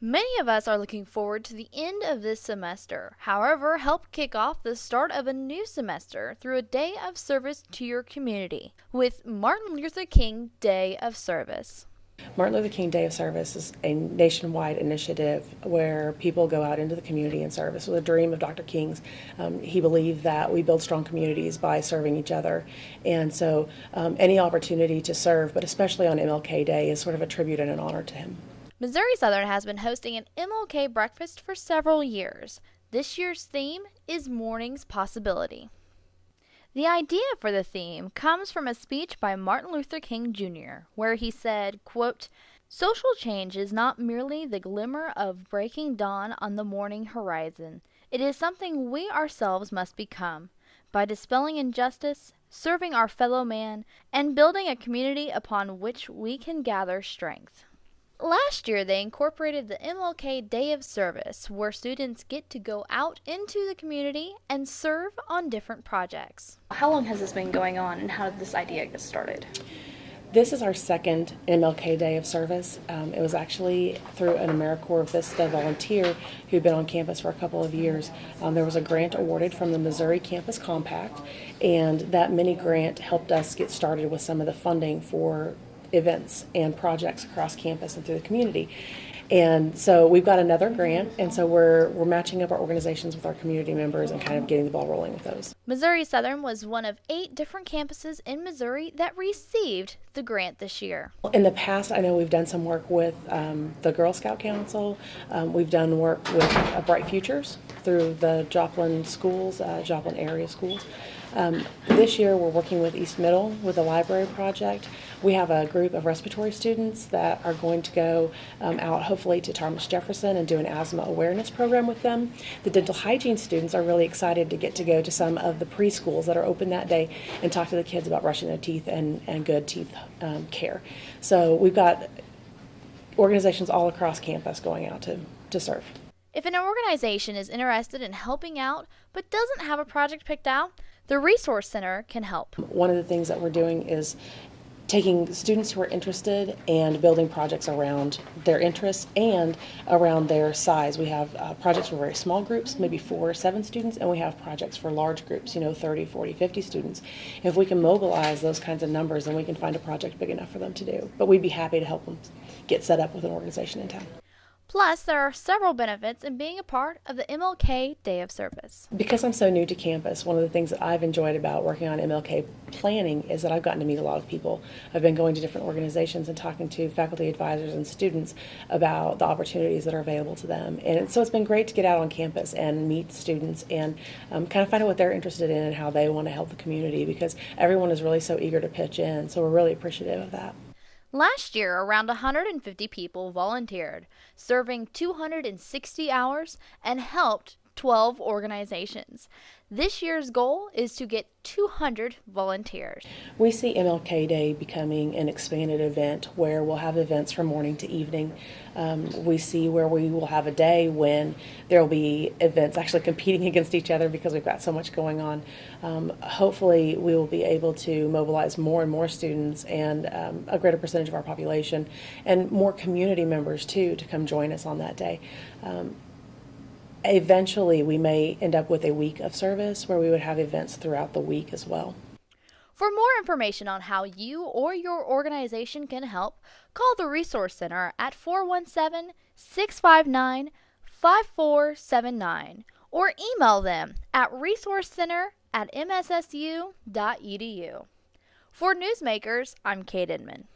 Many of us are looking forward to the end of this semester. However, help kick off the start of a new semester through a day of service to your community with Martin Luther King Day of Service. Martin Luther King Day of Service is a nationwide initiative where people go out into the community and service. It was a dream of Dr. King's. He believed that we build strong communities by serving each other. And so any opportunity to serve, but especially on MLK Day, is sort of a tribute and an honor to him. Missouri Southern has been hosting an MLK breakfast for several years. This year's theme is Morning's Possibility. The idea for the theme comes from a speech by Martin Luther King Jr., where he said, quote, "Social change is not merely the glimmer of breaking dawn on the morning horizon. It is something we ourselves must become. By dispelling injustice, serving our fellow man, and building a community upon which we can gather strength." Last year, they incorporated the MLK Day of Service, where students get to go out into the community and serve on different projects. How long has this been going on, and how did this idea get started? This is our second MLK Day of Service. It was actually through an AmeriCorps Vista volunteer who'd been on campus for a couple of years. There was a grant awarded from the Missouri Campus Compact, and that mini grant helped us get started with some of the funding for events and projects across campus and through the community. And so we've got another grant, and so we're matching up our organizations with our community members and kind of getting the ball rolling with those. Missouri Southern was one of 8 different campuses in Missouri that received the grant this year. In the past, I know we've done some work with the Girl Scout Council. We've done work with Bright Futures through the Joplin schools, Joplin area schools. This year we're working with East Middle with a library project. We have a group of respiratory students that are going to go out hopefully to Thomas Jefferson and do an asthma awareness program with them. The dental hygiene students are really excited to go to some of the preschools that are open that day and talk to the kids about brushing their teeth and good teeth care. So we've got organizations all across campus going out to serve. If an organization is interested in helping out but doesn't have a project picked out, the Resource Center can help. One of the things that we're doing is taking students who are interested and building projects around their interests and around their size. We have projects for very small groups, maybe 4 or 7 students, and we have projects for large groups, 30, 40, 50 students. If we can mobilize those kinds of numbers, then we can find a project big enough for them to do. But we'd be happy to help them get set up with an organization in town. Plus, there are several benefits in being a part of the MLK Day of Service. Because I'm so new to campus, one of the things that I've enjoyed about working on MLK planning is that I've gotten to meet a lot of people. I've been going to different organizations and talking to faculty advisors and students about the opportunities that are available to them. And so it's been great to get out on campus and meet students and kind of find out what they're interested in and how they want to help the community, because everyone is really so eager to pitch in. So we're really appreciative of that. Last year, around 150 people volunteered, serving 260 hours, and helped 12 organizations. This year's goal is to get 200 volunteers. We see MLK Day becoming an expanded event where we'll have events from morning to evening. We see where we will have a day when there will be events actually competing against each other because we've got so much going on. Hopefully we will be able to mobilize more and more students and a greater percentage of our population and more community members too to come join us on that day. Eventually, we may end up with a week of service where we would have events throughout the week as well. For more information on how you or your organization can help, call the Resource Center at 417-659-5479 or email them at resourcecenter@mssu.edu. For Newsmakers, I'm Kate Inman.